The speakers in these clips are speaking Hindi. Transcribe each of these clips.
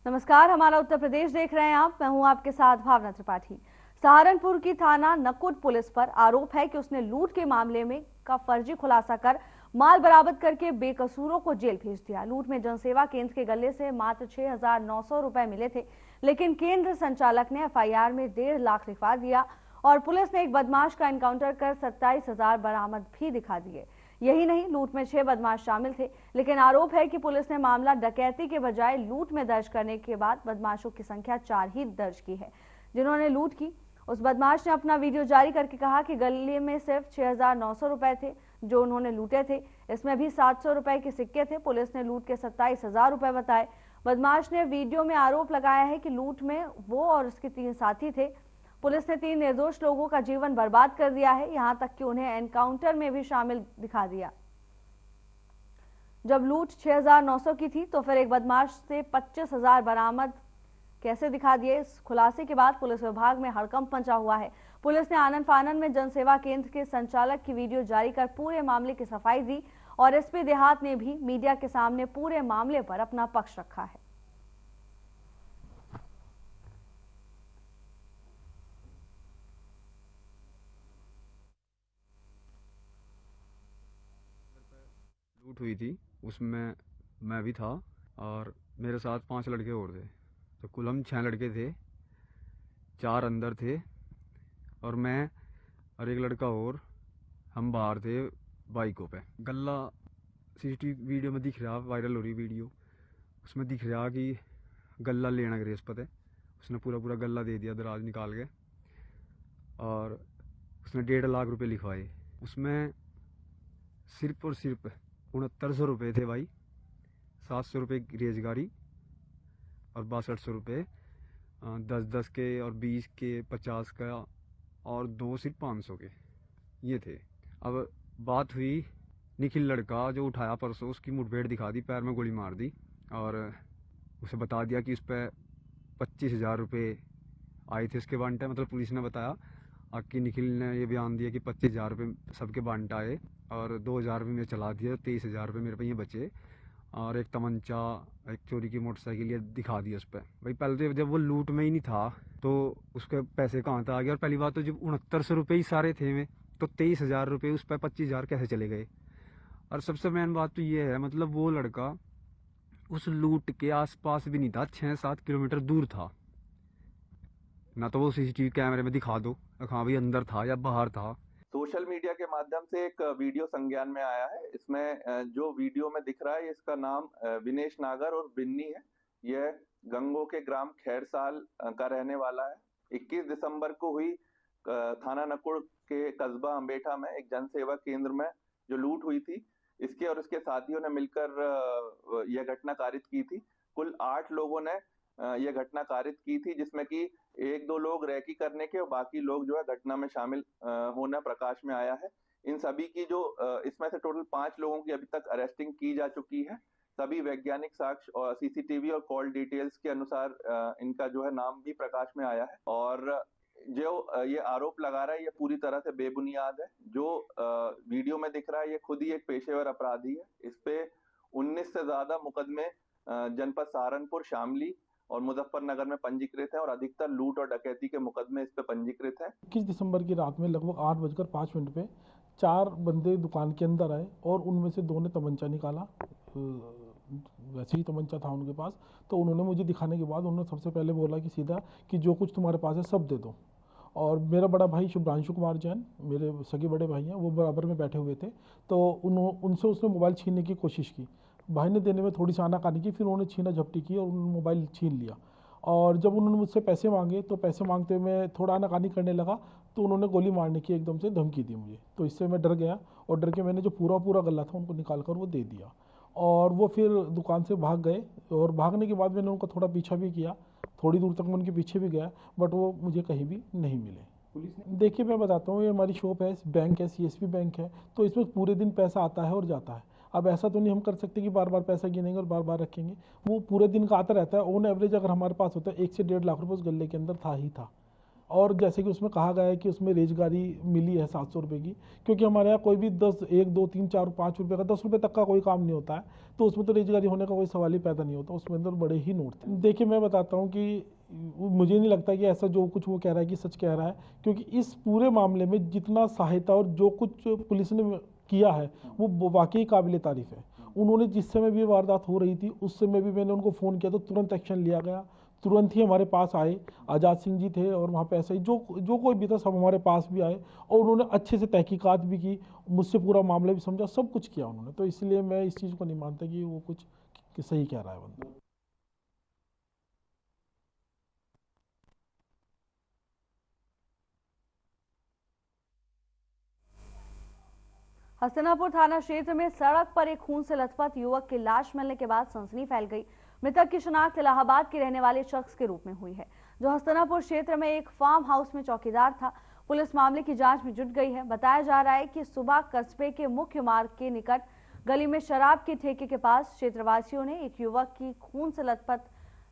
नमस्कार, हमारा उत्तर प्रदेश देख रहे हैं आप। मैं हूं आपके साथ भावना त्रिपाठी। सहारनपुर की थाना नकुट पुलिस पर आरोप है कि उसने लूट के मामले में का फर्जी खुलासा कर माल बरामद करके बेकसूरों को जेल भेज दिया। लूट में जनसेवा केंद्र के गले से मात्र 6,900 रुपए मिले थे, लेकिन केंद्र संचालक ने एफआईआर में 1.5 लाख लिखवा दिया और पुलिस ने एक बदमाश का एनकाउंटर कर 27,000 बरामद भी दिखा दिए। यही नहीं, लूट में 6 बदमाश शामिल थे, लेकिन आरोप है कि पुलिस ने मामला डकैती के बजाय लूट में दर्ज करने के बाद बदमाशों की संख्या 4 ही दर्ज की है। जिन्होंने लूट की, उस बदमाश ने अपना वीडियो जारी करके कहा कि गले में सिर्फ 6,900 रुपए थे जो उन्होंने लूटे थे। इसमें भी 700 रुपए के सिक्के थे। पुलिस ने लूट के 27,000 रुपए बताए। बदमाश ने वीडियो में आरोप लगाया है कि लूट में वो और उसके 3 साथी थे। पुलिस ने 3 निर्दोष लोगों का जीवन बर्बाद कर दिया है, यहां तक कि उन्हें एनकाउंटर में भी शामिल दिखा दिया। जब लूट 6,900 की थी तो फिर एक बदमाश से 25,000 बरामद कैसे दिखा दिए? इस खुलासे के बाद पुलिस विभाग में हड़कंप मचा हुआ है। पुलिस ने आनन फानन में जनसेवा केंद्र के संचालक की वीडियो जारी कर पूरे मामले की सफाई दी और एसपी देहात ने भी मीडिया के सामने पूरे मामले पर अपना पक्ष रखा है। लूट हुई थी, उसमें मैं भी था और मेरे साथ 5 लड़के और थे। तो कुल हम 6 लड़के थे, 4 अंदर थे और मैं और एक लड़का और, हम बाहर थे बाइकों पे। गल्ला सीसीटीवी वीडियो में दिख रहा, वायरल हो रही वीडियो, उसमें दिख रहा कि गल्ला लेना ग्रेस पते। उसने पूरा पूरा गल्ला दे दिया दराज निकाल के और उसने 1.5 लाख रुपए लिखवाए। उसमें सिर्फ और सिर्फ 6900 रुपये थे भाई, 700 रुपये रेजगारी और 6200 रुपये 10-10 के और 20 के 50 का और 2 सिर्फ 500 के ये थे। अब बात हुई निखिल लड़का जो उठाया परसों, उसकी मुठभेड़ दिखा दी, पैर में गोली मार दी और उसे बता दिया कि उस पर 25,000 रुपये आए थे उसके बांटे। मतलब पुलिस ने बताया कि निखिल ने ये बयान दिया कि 25,000 रुपये सबके बांट आए और 2,000 रुपये मेरे चला दिए, 23,000 रुपये मेरे पे ये बचे और एक तमंचा, एक चोरी की मोटरसाइकिल ये दिखा दी उस पर। भाई पहले तो जब वो लूट में ही नहीं था तो उसके पैसे कहाँ से आ गए? और पहली बात तो जब 6900 रुपये ही सारे थे में, तो 23,000 रुपये उस पर 25,000 कैसे चले गए? और सबसे मेन बात तो ये है, मतलब वो लड़का उस लूट के आसपास भी नहीं था, 6-7 किलोमीटर दूर था ना। तो वो सीसीटीवी कैमरे में दिखा दो हाँ भाई अंदर था या बाहर था। सोशल मीडिया के माध्यम से एक वीडियो संज्ञान में आया है। इसमें जो वीडियो में दिख रहा है इसका नाम विनेश नागर और बिन्नी है। यह गंगो के ग्राम खैरसाल का रहने वाला है। 21 दिसंबर को हुई थाना नकुड़ के कस्बा अम्बेठा में एक जनसेवा केंद्र में जो लूट हुई थी, इसके और इसके साथियों ने मिलकर यह घटना कारित की थी। कुल 8 लोगों ने यह घटना कारित की थी, जिसमें कि 1-2 लोग रैकी करने के और बाकी लोग जो है घटना में शामिल होना प्रकाश में आया है। इन सभी की जो इसमें से टोटल 5 लोगों की अभी तक अरेस्टिंग की जा चुकी है। सभी वैज्ञानिक साक्ष्य और सीसीटीवी और कॉल डिटेल्स के अनुसार इनका जो है नाम भी प्रकाश में आया है। और जो ये आरोप लगा रहा है ये पूरी तरह से बेबुनियाद है। जो वीडियो में दिख रहा है ये खुद ही एक पेशेवर अपराधी है। इस पे 19 से ज्यादा मुकदमे जनपद सहारनपुर, शामली और मुजफ्फरनगर में पंजीकृत है और अधिकतर लूट और डकैती के मुकदमे इस पे पंजीकृत है। 21 दिसंबर की रात में लगभग 8:05 पे 4 बंदे दुकान के अंदर आए और उनमें से 2 ने तमंचा निकाला। वैसे ही तमंचा था उनके पास, तो उन्होंने मुझे दिखाने के बाद उन्होंने सबसे पहले बोला कि सीधा कि जो कुछ तुम्हारे पास है सब दे दो। और मेरा बड़ा भाई शुभ्रांशु कुमार जैन, मेरे सगे बड़े भाई हैं, वो बराबर में बैठे हुए थे। तो उनसे उसने मोबाइल छीनने की कोशिश की। भाई ने देने में थोड़ी सी आनाकानी की, फिर उन्होंने छीना झपटी की और उन्होंने मोबाइल छीन लिया। और जब उन्होंने मुझसे पैसे मांगे तो पैसे मांगते हुए मैं थोड़ा आनाकानी करने लगा, तो उन्होंने गोली मारने की एकदम से धमकी दी मुझे। तो इससे मैं डर गया और डर के मैंने जो पूरा गला था उनको निकाल कर वो दे दिया और वो फिर दुकान से भाग गए। और भागने के बाद मैंने उनका थोड़ा पीछा भी किया, थोड़ी दूर तक मैं उनके पीछे भी गया, बट वो मुझे कहीं भी नहीं मिले। पुलिस ने, देखिए मैं बताता हूँ, ये हमारी शॉप है, बैंक है, सीएसपी बैंक है, तो इसमें पूरे दिन पैसा आता है और जाता है। अब ऐसा तो नहीं हम कर सकते कि बार बार पैसा गिनेंगे और बार बार रखेंगे। वो पूरे दिन का आता रहता है। ऑन एवरेज अगर हमारे पास होता है 1 से 1.5 लाख रुपये उस गले के अंदर था ही था। और जैसे कि उसमें कहा गया है कि उसमें रेजगारी मिली है 700 रुपये की, क्योंकि हमारे यहाँ कोई भी 10, 1, 2, 3, 4, 5 रुपये का 10 रुपये तक का कोई काम नहीं होता है, तो उसमें तो रेजगारी होने का कोई सवाल ही पैदा नहीं होता, उसमें अंदर बड़े ही नोट थे। देखिए मैं बताता हूँ कि मुझे नहीं लगता कि ऐसा जो कुछ वो कह रहा है कि सच कह रहा है, क्योंकि इस पूरे मामले में जितना सहायता और जो कुछ पुलिस ने किया है वो वाकई काबिल तारीफ है। उन्होंने जिस समय भी वारदात हो रही थी उस समय भी मैंने उनको फ़ोन किया तो तुरंत एक्शन लिया गया, तुरंत ही हमारे पास आए। आज़ाद सिंह जी थे और वहाँ पे ऐसे ही जो कोई भी था सब हमारे पास भी आए और उन्होंने अच्छे से तहकीकात भी की, मुझसे पूरा मामला भी समझा, सब कुछ किया उन्होंने। तो इसलिए मैं इस चीज़ को नहीं मानता कि वो कुछ कि सही कह रहा है बंदा। हस्तिनापुर थाना क्षेत्र में सड़क पर एक खून से लथपथ युवक की लाश मिलने के बाद सनसनी फैल गई। मृतक की शिनाख्त इलाहाबाद के रहने वाले शख्स के रूप में हुई है, जो हस्तिनापुर क्षेत्र में एक फार्म हाउस में चौकीदार था। पुलिस मामले की जांच में जुट गई है। बताया जा रहा है कि सुबह कस्बे के मुख्य मार्ग के निकट गली में शराब के ठेके के पास क्षेत्रवासियों ने एक युवक की खून से लथपथ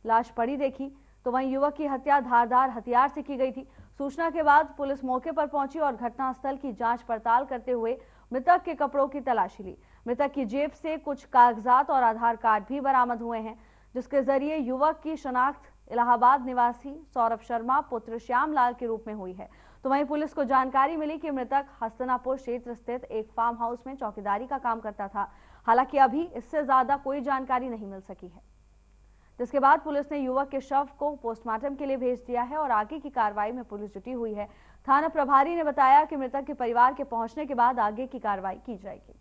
लाश पड़ी देखी, तो वहीं युवक की हत्या धारदार हथियार से की गई थी। सूचना के बाद पुलिस मौके पर पहुंची और घटनास्थल की जांच पड़ताल करते हुए मृतक के कपड़ों की तलाशी ली। मृतक की जेब से कुछ कागजात और आधार कार्ड भी बरामद हुए हैं, जिसके जरिए युवक की शनाख्त इलाहाबाद निवासी सौरभ शर्मा पुत्र श्याम लाल के रूप में हुई है। तो वहीं पुलिस को जानकारी मिली कि मृतक हस्तिनापुर क्षेत्र स्थित एक फार्म हाउस में चौकीदारी का काम करता था। हालांकि अभी इससे ज्यादा कोई जानकारी नहीं मिल सकी है, जिसके बाद पुलिस ने युवक के शव को पोस्टमार्टम के लिए भेज दिया है और आगे की कार्रवाई में पुलिस जुटी हुई है। थाना प्रभारी ने बताया कि मृतक के परिवार के पहुंचने के बाद आगे की कार्रवाई की जाएगी।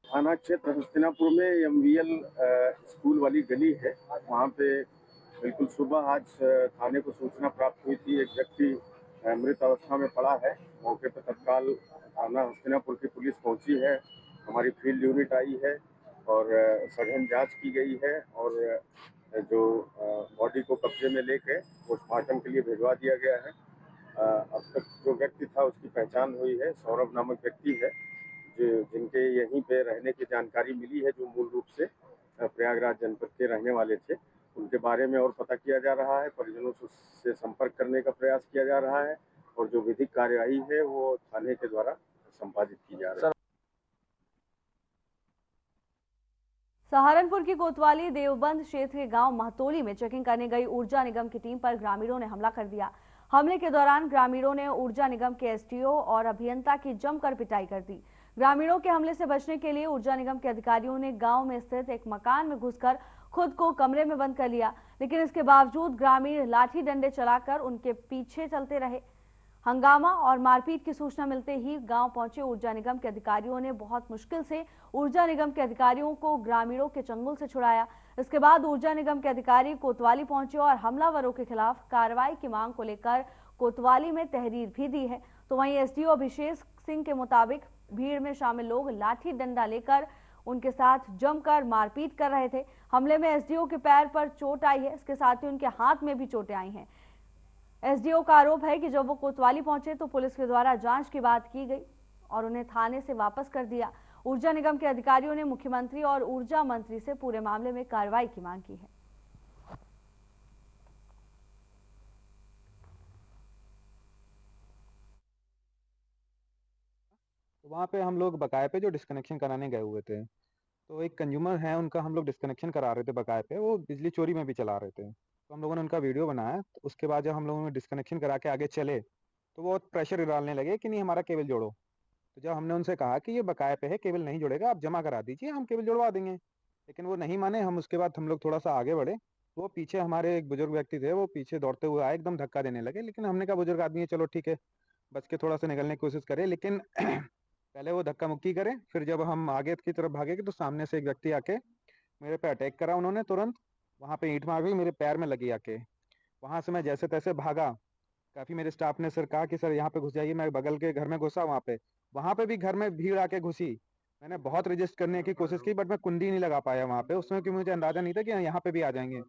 थाना क्षेत्र हस्तिनापुर में एमवीएल स्कूल वाली गली है, वहाँ पे बिल्कुल सुबह आज थाने को सूचना प्राप्त हुई थी, एक व्यक्ति मृत अवस्था में पड़ा है। मौके पर तत्काल थाना हस्तिनापुर की पुलिस पहुंची है, हमारी फील्ड यूनिट आई है और सघन जांच की गई है और जो बॉडी को कब्जे में लेके पोस्टमार्टम के लिए भिजवा दिया गया है। अब तक जो व्यक्ति था उसकी पहचान हुई है, सौरभ नामक व्यक्ति है, जिनके यहीं पे रहने की जानकारी मिली है, जो मूल रूप से प्रयागराज जनपद के रहने वाले थे। उनके बारे में और पता किया जा रहा है, परिजनों से संपर्क करने का प्रयास किया जा रहा है और जो विधिक कार्यवाही है वो थाने के द्वारा संपादित की जा रही है। सहारनपुर की कोतवाली देवबंद क्षेत्र के गांव महतोली में चेकिंग करने गई ऊर्जा निगम की टीम पर ग्रामीणों ने हमला कर दिया। हमले के दौरान ग्रामीणों ने ऊर्जा निगम के एसडीओ और अभियंता की जमकर पिटाई कर दी। ग्रामीणों के हमले से बचने के लिए ऊर्जा निगम के अधिकारियों ने गांव में स्थित एक मकान में घुसकर खुद को कमरे में बंद कर लिया, लेकिन इसके बावजूद ग्रामीण लाठी डंडे चलाकर उनके पीछे चलते रहे। हंगामा और मारपीट की सूचना मिलते ही गांव पहुंचे ऊर्जा निगम के अधिकारियों ने बहुत मुश्किल से ऊर्जा निगम के अधिकारियों को ग्रामीणों के चंगुल से छुड़ाया। इसके बाद ऊर्जा निगम के अधिकारी कोतवाली पहुंचे और हमलावरों के खिलाफ कार्रवाई की मांग को लेकर कोतवाली में तहरीर भी दी है। तो वहीं एसडीओ अभिषेक सिंह के मुताबिक भीड़ में शामिल लोग लाठी डंडा लेकर उनके साथ जमकर मारपीट कर रहे थे। हमले में एसडीओ के पैर पर चोट आई है, इसके साथ ही उनके हाथ में भी चोटें आई हैं। एसडीओ का आरोप है कि जब वो कोतवाली पहुंचे तो पुलिस के द्वारा जांच की बात की गई और उन्हें थाने से वापस कर दिया। ऊर्जा निगम के अधिकारियों ने मुख्यमंत्री और ऊर्जा मंत्री से पूरे मामले में कार्रवाई की मांग की है। तो वहाँ पे हम लोग बकाये पे जो डिस्कनेक्शन कराने गए हुए थे, तो एक कंज्यूमर है, उनका हम लोग डिस्कनेक्शन करा रहे थे बकाये पे, वो बिजली चोरी में भी चला रहे थे। तो हम लोगों ने उनका वीडियो बनाया। तो उसके बाद जब हम लोगों ने डिस्कनेक्शन करा के आगे चले तो वो प्रेशर डालने लगे कि नहीं हमारा केबल जोड़ो। तो जब हमने उनसे कहा कि ये बकाये पे है, केबल नहीं जुड़ेगा, आप जमा करा दीजिए, हम केबल जुड़वा देंगे, लेकिन वो नहीं माने। हम उसके बाद हम लोग थोड़ा सा आगे बढ़े, वो पीछे हमारे एक बुजुर्ग व्यक्ति थे, वो पीछे दौड़ते हुए आए, एकदम धक्का देने लगे। लेकिन हमने कहा बुजुर्ग आदमी है, चलो ठीक है, बच के थोड़ा सा निकलने की कोशिश करे, लेकिन पहले वो धक्का मुक्की करे। फिर जब हम आगे की तरफ भागे तो सामने से एक व्यक्ति आके मेरे पे अटैक करा उन्होंने तुरंत। वहाँ पे ईंट मार गई, मेरे पैर में लगी आके। वहां से मैं जैसे तैसे भागा। काफी मेरे स्टाफ ने सर कहा कि सर यहाँ पे घुस जाइए। मैं बगल के घर में घुसा, वहां पे भी घर में भीड़ आके घुसी। मैंने बहुत रजिस्ट करने की कोशिश की, बट मैं कुंडी नहीं लगा पाया वहां पे उसमें, क्योंकि मुझे अंदाजा नहीं था कि यहाँ पे भी आ जाएंगे।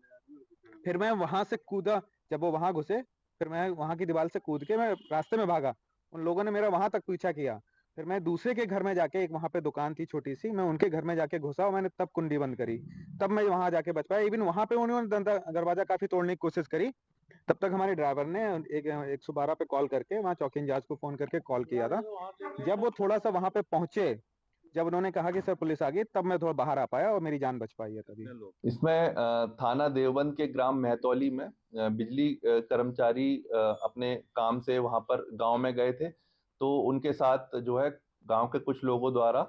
फिर मैं वहां से कूदा, जब वो वहां घुसे फिर मैं वहां की दीवार से कूद के मैं रास्ते में भागा। उन लोगों ने मेरा वहां तक पीछा किया, फिर मैं दूसरे के घर में जाके, एक वहाँ पे दुकान थी छोटी सी, मैं उनके घर में जाके घुसा और मैंने तब कुंडी बंद करी, तब मैं वहां जाके बच पाया। इवन वहां पे उन्होंने दरवाजा काफी तोड़ने की कोशिश करी, तब तक हमारे ड्राइवर ने 112 पे कॉल करके वहाँ चौकी इंचार्ज को फोन करके कॉल किया था। जब वो थोड़ा सा वहां पे पहुंचे, जब उन्होंने कहा कि सर पुलिस आ गई, तब मैं थोड़ा बाहर आ पाया और मेरी जान बच पाई है तभी। इसमें थाना देवबंद के ग्राम महतौली में बिजली कर्मचारी अपने काम से वहां पर गांव में गए थे, तो उनके साथ जो है गांव के कुछ लोगों द्वारा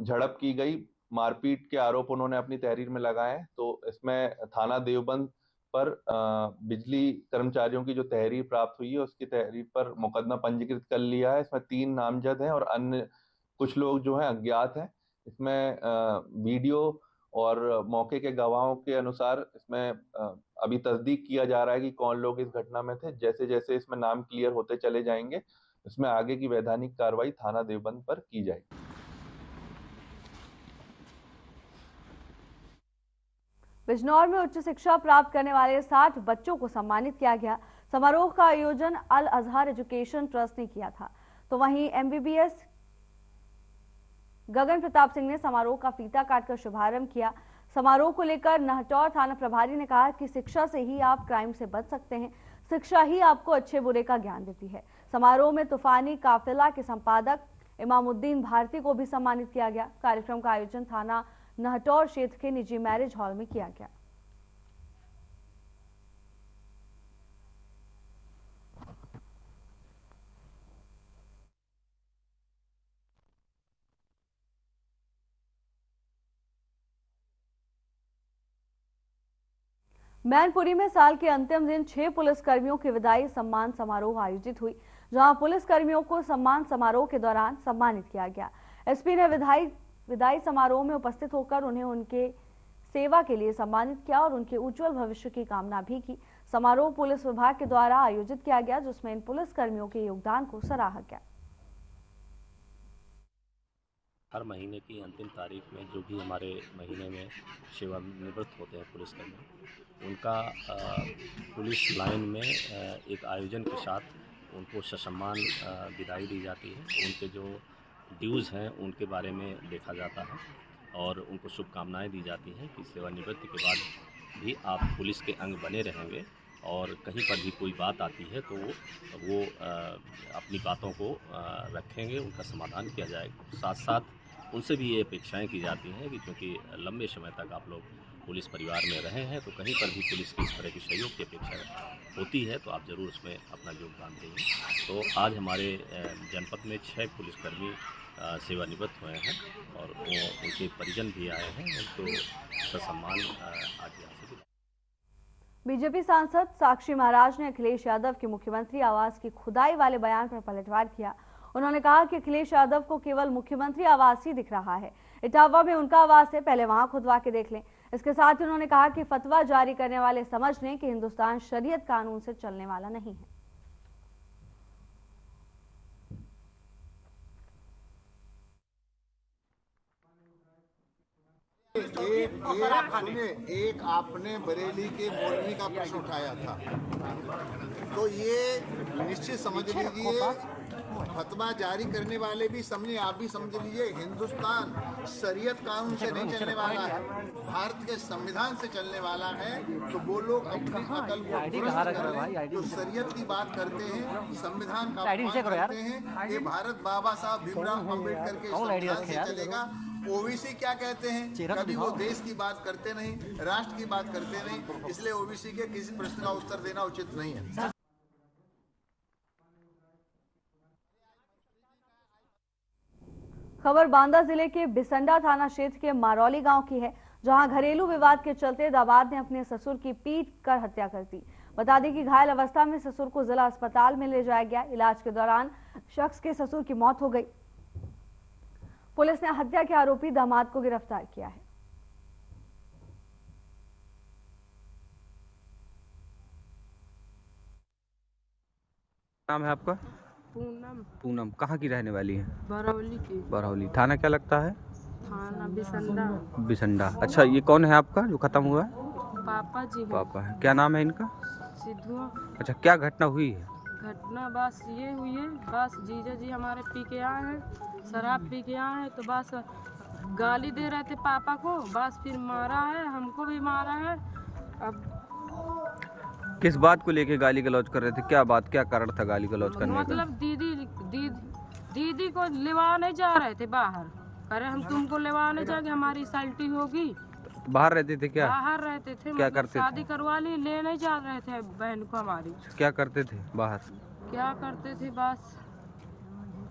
झड़प की गई, मारपीट के आरोप उन्होंने अपनी तहरीर में लगाए। तो इसमें थाना देवबंद पर बिजली कर्मचारियों की जो तहरीर प्राप्त हुई है, उसकी तहरीर पर मुकदमा पंजीकृत कर लिया है। इसमें 3 नामजद हैं और अन्य कुछ लोग जो हैं अज्ञात हैं। इसमें वीडियो और मौके के गवाहों के अनुसार इसमें अभी तस्दीक किया जा रहा है कि कौन लोग इस घटना में थे। जैसे जैसे इसमें नाम क्लियर होते चले जाएंगे, इसमें आगे की वैधानिक कार्रवाई थाना देवबंद पर की जाएगी। बिजनौर में उच्च शिक्षा प्राप्त करने वाले 60 बच्चों को सम्मानित किया गया। समारोह का आयोजन अल अजहर एजुकेशन ट्रस्ट ने किया था। तो वहीं MBBS गगन प्रताप सिंह ने समारोह का फीता काटकर शुभारंभ किया। समारोह को लेकर नहटौर थाना प्रभारी ने कहा कि शिक्षा से ही आप क्राइम से बच सकते हैं, शिक्षा ही आपको अच्छे बुरे का ज्ञान देती है। समारोह में तूफानी काफिला के संपादक इमामुद्दीन भारती को भी सम्मानित किया गया। कार्यक्रम का आयोजन थाना नहटौर क्षेत्र के निजी मैरिज हॉल में किया गया। मैनपुरी में साल के अंतिम दिन 6 पुलिसकर्मियों की विदाई सम्मान समारोह आयोजित हुई, जहां पुलिसकर्मियों को सम्मान समारोह के दौरान सम्मानित किया गया। SP ने विदाई समारोह में उपस्थित होकर उन्हें उनके सेवा के लिए सम्मानित किया और उनके उज्जवल भविष्य की कामना भी की। समारोह पुलिस विभाग के द्वारा आयोजित किया गया, जिसमें इन पुलिसकर्मियों के योगदान को सराहा गया। हर महीने की अंतिम तारीख में जो भी हमारे महीने में सेवानिवृत्त होते हैं पुलिसकर्मी, उनका पुलिस लाइन में एक आयोजन के साथ उनको ससम्मान विदाई दी जाती है। उनके जो ड्यूज़ हैं उनके बारे में देखा जाता है और उनको शुभकामनाएं दी जाती हैं कि सेवानिवृत्ति के बाद भी आप पुलिस के अंग बने रहेंगे और कहीं पर भी कोई बात आती है तो वो अपनी बातों को रखेंगे, उनका समाधान किया जाएगा। साथ साथ उनसे भी ये अपेक्षाएं की जाती हैं कि क्योंकि लंबे समय तक आप लोग पुलिस परिवार में रहे हैं, तो कहीं पर भी पुलिस की इस तरह की सहयोग की अपेक्षा होती है तो आप ज़रूर उसमें अपना योगदान देंगे। तो आज हमारे जनपद में 6 पुलिसकर्मी सेवानिवृत्त हुए हैं और उनके परिजन भी आए हैं, उनको ससम्मान आज यहाँ से। बीजेपी सांसद साक्षी महाराज ने अखिलेश यादव के मुख्यमंत्री आवास की खुदाई वाले बयान पर पलटवार किया। उन्होंने कहा कि अखिलेश यादव को केवल मुख्यमंत्री आवास ही दिख रहा है। इटावा में उनका आवास है, पहले वहां खुदवा के देख लें। इसके साथ ही उन्होंने कहा कि फतवा जारी करने वाले समझ लें कि हिंदुस्तान शरीयत कानून से चलने वाला नहीं है। एक आपने बरेली के मौलवी का प्रश्न उठाया था, तो ये निश्चित समझ लीजिए, फतवा जारी करने वाले भी समझे, आप भी समझ लीजिए, हिंदुस्तान शरीयत कानून से नहीं चलने वाला है, भारत के संविधान से चलने वाला है। तो वो लोग अपनी अकल को दुरुस्त कर लें, जो शरीयत की बात करते हैं, संविधान का अपमान करते हैं, ये भारत बाबा साहब भीमराव अम्बेडकर के संविधान से चलेगा। ओबीसी क्या कहते हैं, कभी वो देश की बात करते नहीं, राष्ट्र की बात करते नहीं, इसलिए ओबीसी के किसी प्रश्न का उत्तर देना उचित नहीं है। खबर बांदा जिले के बिसंडा थाना क्षेत्र के मारौली गांव की है, जहां घरेलू विवाद के चलते दामाद ने अपने ससुर की पीट कर हत्या कर दी। बता दें कि घायल अवस्था में ससुर को जिला अस्पताल में ले जाया गया। इलाज के दौरान शख्स के ससुर की मौत हो गई। पुलिस ने हत्या के आरोपी दामाद को गिरफ्तार किया है। नाम है आपका? पूनम। पूनम कहाँ की रहने वाली है? बरौली की। बरौली। थाना क्या लगता है? थाना बिसंडा। बिसंडा। अच्छा, ये कौन है आपका जो खत्म हुआ है? पापा जी हैं। पापा है। क्या नाम है इनका? सिद्धू। अच्छा, क्या घटना हुई है? घटना बस ये हुई है, बस जीजा जी हमारे पी के आए हैं, शराब पी के आए हैं, तो बस गाली दे रहे थे पापा को, बस फिर मारा है, हमको भी मारा है। अब किस बात को लेके गाली गलौज कर रहे थे? क्या बात, क्या कारण था गाली गलौज करने का? मतलब दीदी को लेवा नहीं जा रहे थे बाहर, अरे हम तुमको लेवा नहीं जाएंगे, हमारी सल्टी होगी। बाहर रहते थे क्या? बाहर रहते थे। क्या मतलब करते थे? शादी करवा ली, ले नहीं जा रहे थे बहन को हमारी। क्या करते थे बाहर? क्या करते थे बस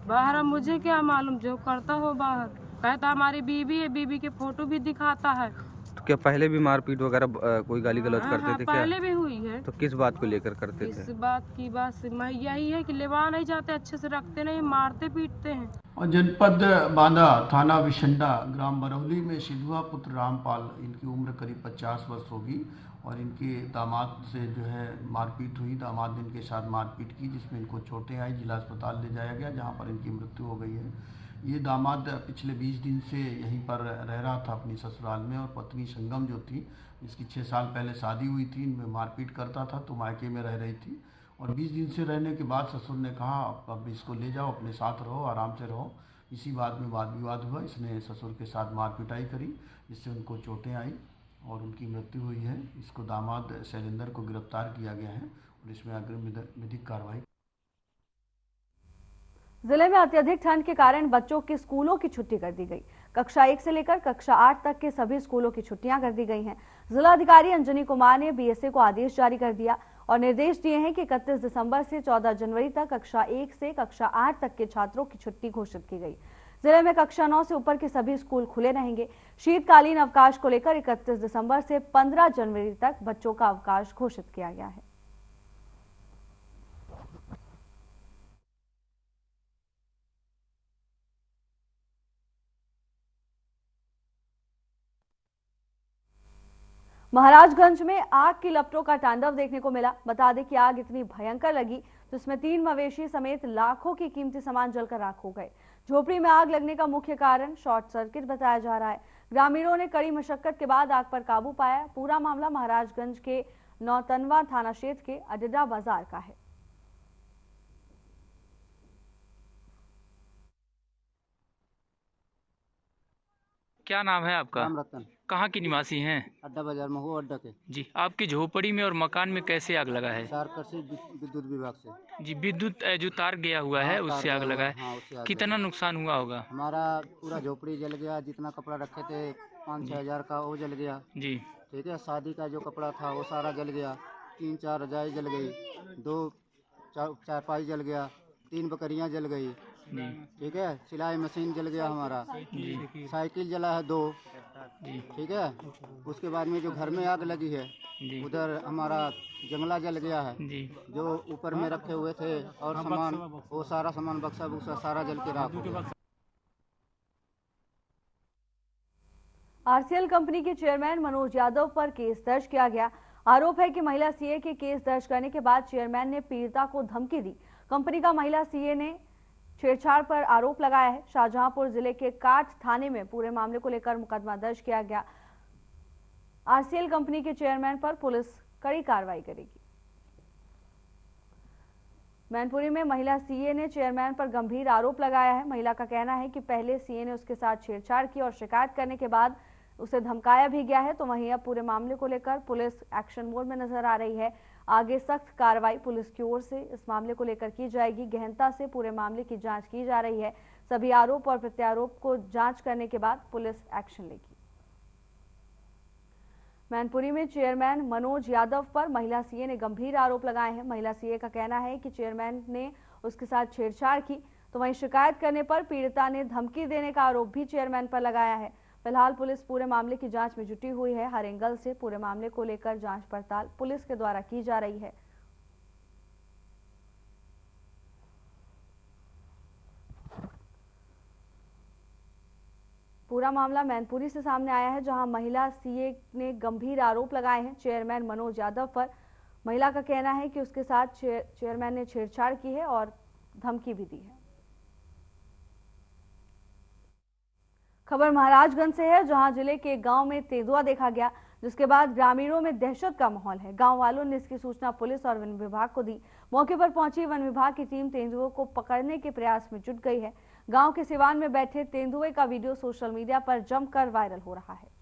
बाहर, अब मुझे क्या मालूम, जो करता हो बाहर। कहता हमारी बीबी है, बीबी के फोटो भी दिखाता है। तो क्या पहले भी मारपीट वगैरह कोई गाली गलौज हाँ, करते थे क्या? पहले भी हुई है। तो किस बात को लेकर करते थे? इस बात की बस यही है कि लेवा नहीं जाते, अच्छे से रखते नहीं, मारते पीटते हैं। और जनपद बांदा, थाना विशंडा, ग्राम बरौली में सिधुआ पुत्र रामपाल, इनकी उम्र करीब 50 वर्ष होगी और इनके दामाद से जो है मारपीट हुई। दामाद ने इनके साथ मारपीट की, जिसमें इनको चोटें आई, जिला अस्पताल ले जाया गया, जहां पर इनकी मृत्यु हो गई है। ये दामाद पिछले 20 दिन से यहीं पर रह रहा था अपनी ससुराल में, और पत्नी संगम जो थी, जिसकी 6 साल पहले शादी हुई थी, इनमें मारपीट करता था, तो मायके में रह रही थी। और 20 दिन से रहने के बाद ससुर ने कहा अब इसको ले जाओ, अपने साथ रहो, आराम से रहो। इसी बात में वाद विवाद हुआ, इसने ससुर के साथ मारपिटाई करी, जिससे उनको चोटें आई और उनकी मृत्यु हुई है। इसको दामाद शैलेंद्र को गिरफ्तार किया गया है और इसमें अग्रिम विधिक कार्रवाई। जिले में अत्यधिक ठंड के कारण बच्चों के स्कूलों की छुट्टी कर दी गई। कक्षा 1 से लेकर कक्षा 8 तक के सभी स्कूलों की छुट्टियां कर दी गई हैं। जिलाधिकारी अंजनी कुमार ने बीएसए को आदेश जारी कर दिया और निर्देश दिए हैं कि 31 दिसंबर से 14 जनवरी तक कक्षा 1 से कक्षा 8 तक के छात्रों की छुट्टी घोषित की गई। जिले में कक्षा 9 से ऊपर के सभी स्कूल खुले रहेंगे। शीतकालीन अवकाश को लेकर 31 दिसंबर से 15 जनवरी तक बच्चों का अवकाश घोषित किया गया है। महाराजगंज में आग की लपटों का तांडव देखने को मिला। बता दें कि आग इतनी भयंकर लगी जिसमें 3 मवेशी समेत लाखों की कीमती सामान जलकर राख हो गए। झोपड़ी में आग लगने का मुख्य कारण शॉर्ट सर्किट बताया जा रहा है। ग्रामीणों ने कड़ी मशक्कत के बाद आग पर काबू पाया। पूरा मामला महाराजगंज के नौतनवा थाना क्षेत्र के अड्डा बाजार का है। क्या नाम है आपका? राम रतन। कहाँ की निवासी हैं? अड्डा बाजार में हूँ, अड्डा के। जी, आपकी झोपड़ी में और मकान में कैसे आग लगा है? विद्युत विभाग से। जी, विद्युत जो तार गया हुआ है उससे आग लगा है। हाँ, कितना नुकसान हुआ होगा? हमारा पूरा झोपड़ी जल गया, जितना कपड़ा रखे थे 5-6 हज़ार का वो जल गया। जी, ठीक है। शादी का जो कपड़ा था वो सारा जल गया। 3-4 रजाई जल गई, 2 चारपाई जल गया, 3 बकरियां जल गई। ठीक है। सिलाई मशीन जल गया हमारा। साइकिल जला है 2। ठीक है। उसके बाद में जो घर में आग लगी है उधर हमारा जंगला जल गया है, जो ऊपर में रखे हुए थे और सामान, वो सारा सामान बक्सा बुक्सा सारा जल के राख हो गया। आरसीएल कंपनी के चेयरमैन मनोज यादव पर केस दर्ज किया गया। आरोप है कि महिला सीए के केस दर्ज करने के बाद चेयरमैन ने पीड़िता को धमकी दी। कंपनी का महिला सीए ने छेड़छाड़ पर आरोप लगाया है। शाहजहांपुर जिले के काठ थाने में पूरे मामले को लेकर मुकदमा दर्ज किया गया। आरसीएल कंपनी के चेयरमैन पर पुलिस कड़ी कार्रवाई करेगी। मैनपुरी में महिला सीए ने चेयरमैन पर गंभीर आरोप लगाया है। महिला का कहना है कि पहले सीए ने उसके साथ छेड़छाड़ की और शिकायत करने के बाद उसे धमकाया भी गया है। तो वहीं अब पूरे मामले को लेकर पुलिस एक्शन मोड में नजर आ रही है। आगे सख्त कार्रवाई पुलिस की ओर से इस मामले को लेकर की जाएगी। गहनता से पूरे मामले की जांच की जा रही है। सभी आरोप और प्रत्यारोप को जांच करने के बाद पुलिस एक्शन लेगी। मैनपुरी में चेयरमैन मनोज यादव पर महिला सीए ने गंभीर आरोप लगाए हैं। महिला सीए का कहना है कि चेयरमैन ने उसके साथ छेड़छाड़ की। तो वहीं शिकायत करने पर पीड़िता ने धमकी देने का आरोप भी चेयरमैन पर लगाया है। फिलहाल पुलिस पूरे मामले की जांच में जुटी हुई है। हर एंगल से पूरे मामले को लेकर जांच पड़ताल पुलिस के द्वारा की जा रही है। पूरा मामला मैनपुरी से सामने आया है, जहां महिला सीए ने गंभीर आरोप लगाए हैं चेयरमैन मनोज यादव पर। महिला का कहना है कि उसके साथ चेयरमैन ने छेड़छाड़ की है और धमकी भी दी है। खबर महाराजगंज से है, जहां जिले के गांव में तेंदुआ देखा गया। जिसके बाद ग्रामीणों में दहशत का माहौल है। गांव वालों ने इसकी सूचना पुलिस और वन विभाग को दी। मौके पर पहुंची वन विभाग की टीम तेंदुओं को पकड़ने के प्रयास में जुट गई है। गांव के सिवान में बैठे तेंदुए का वीडियो सोशल मीडिया पर जमकर वायरल हो रहा है।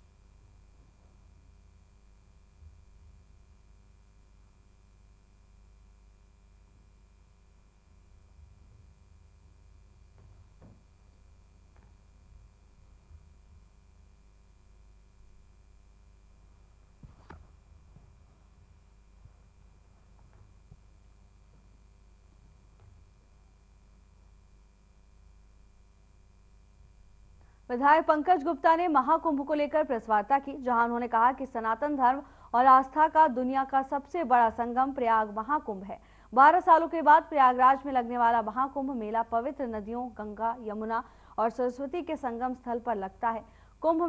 विधायक पंकज गुप्ता ने महाकुंभ को लेकर प्रेस वार्ता की, जहां उन्होंने कहा कि सनातन धर्म और आस्था का दुनिया का सबसे बड़ा संगम प्रयाग महाकुंभ है। 12 सालों के बाद प्रयागराज में लगने वाला महाकुंभ मेला पवित्र नदियों गंगा, यमुना और सरस्वती के संगम स्थल पर लगता है। कुंभ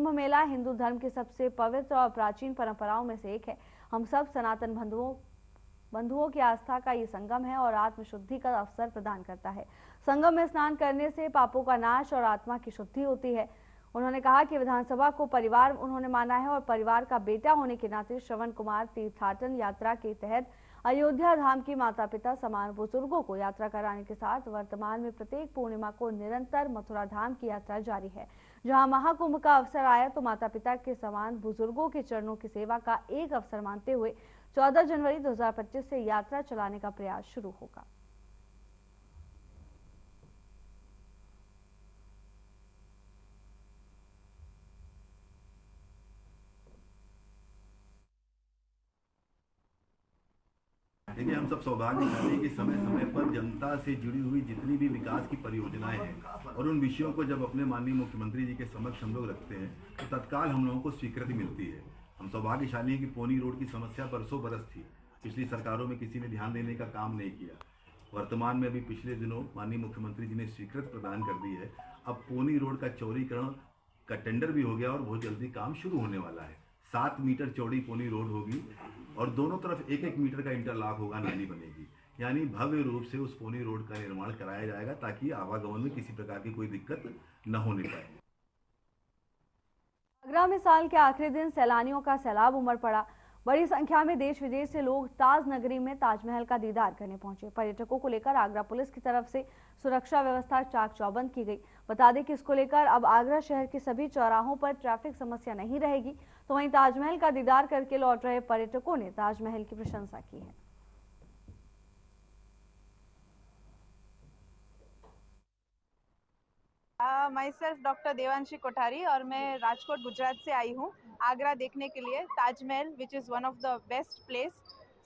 मेला हिंदू धर्म की सबसे पवित्र और प्राचीन परंपराओं में से एक है। हम सब सनातन बंधुओं की आस्था का ये संगम है और आत्मशुद्धि का अवसर प्रदान करता है। संगम में स्नान करने से पापों का नाश और आत्मा की शुद्धि होती है। उन्होंने कहा कि विधानसभा को परिवार उन्होंने माना है और परिवार का बेटा होने के नाते श्रवण कुमार तीर्थाटन यात्रा के तहत अयोध्या धाम की माता पिता समान बुजुर्गों को यात्रा कराने के साथ वर्तमान में प्रत्येक पूर्णिमा को निरंतर मथुरा धाम की यात्रा जारी है। जहां महाकुंभ का अवसर आया तो माता पिता के समान बुजुर्गों के चरणों की सेवा का एक अवसर मानते हुए 14 जनवरी 2025 से यात्रा चलाने का प्रयास शुरू होगा। देखिए, हम सब सौभाग्यशाली हैं कि समय समय पर जनता से जुड़ी हुई जितनी भी विकास की परियोजनाएं हैं और उन विषयों को जब अपने माननीय मुख्यमंत्री जी के समक्ष हम लोग रखते हैं तो तत्काल हम लोगों को स्वीकृति मिलती है। हम सौभाग्यशाली हैं कि पोनी रोड की समस्या बरसों बरस थी, पिछली सरकारों में किसी ने ध्यान देने का काम नहीं किया। वर्तमान में अभी पिछले दिनों माननीय मुख्यमंत्री जी ने स्वीकृति प्रदान कर दी है। अब पोनी रोड का चौड़ीकरण का टेंडर भी हो गया और बहुत जल्दी काम शुरू होने वाला है। 7 मीटर चौड़ी पोनी रोड होगी और दोनों तरफ 1-1 मीटर का इंटरलॉक होगा, नाली बनेगी। यानी भव्य रूप से उस पोनी रोड का निर्माण कराया जाएगा ताकि आवागमन में किसी प्रकार की कोई दिक्कत न होने पाए। आगरा में साल के आखिरी दिन सैलानियों का सैलाब उमड़ पड़ा। बड़ी संख्या में देश विदेश से लोग ताज नगरी में ताजमहल का दीदार करने पहुंचे। पर्यटकों को लेकर आगरा पुलिस की तरफ से सुरक्षा व्यवस्था चाक चौबंद की गई। बता दें कि इसको लेकर अब आगरा शहर के सभी चौराहों पर ट्रैफिक समस्या नहीं रहेगी। तो वहीं ताजमहल का दीदार करके लौट रहे पर्यटकों ने ताजमहल की प्रशंसा की है। myself डॉक्टर देवांशी कोठारी और मैं राजकोट गुजरात से आई हूँ आगरा देखने के लिए। Taj Mahal which is one of the best place,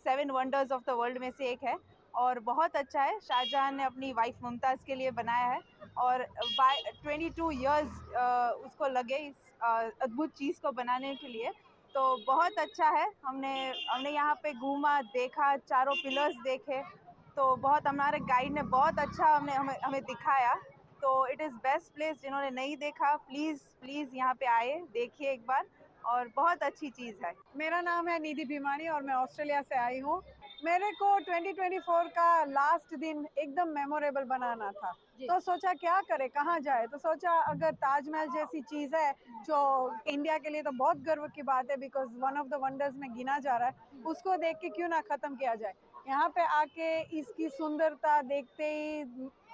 7 wonders of the world में से एक है और बहुत अच्छा है। शाहजहां ने अपनी वाइफ मुमताज़ के लिए बनाया है और 22 इयर्स उसको लगे इस अद्भुत चीज़ को बनाने के लिए, तो बहुत अच्छा है। हमने यहाँ पे घूमा, देखा, चारों पिलर्स देखे, तो बहुत हमारे गाइड ने बहुत अच्छा हमें दिखाया। तो इट इज़ बेस्ट प्लेस। जिन्होंने नहीं देखा प्लीज़ यहाँ पे आए, देखिए एक बार, और बहुत अच्छी चीज़ है। मेरा नाम है निधि भीमानी और मैं ऑस्ट्रेलिया से आई हूँ। मेरे को 2024 का लास्ट दिन एकदम मेमोरेबल बनाना था, तो सोचा क्या करे, कहाँ जाए, तो सोचा अगर ताजमहल जैसी चीज़ है जो इंडिया के लिए तो बहुत गर्व की बात है, because one of the wonders में गिना जा रहा है, उसको देख के क्यों ना ख़त्म किया जाए। यहाँ पे आके इसकी सुंदरता देखते ही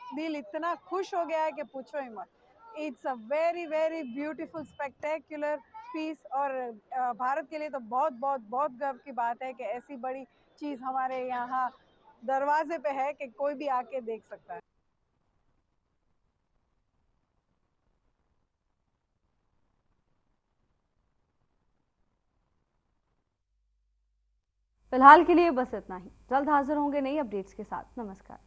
दिल इतना खुश हो गया है कि पूछो ही मत। It's a very very beautiful spectacular piece और भारत के लिए तो बहुत गर्व की बात है कि ऐसी बड़ी चीज़ हमारे यहाँ दरवाजे पे है कि कोई भी आके देख सकता है। फिलहाल के लिए बस इतना ही। जल्द हाजिर होंगे नई अपडेट्स के साथ। नमस्कार।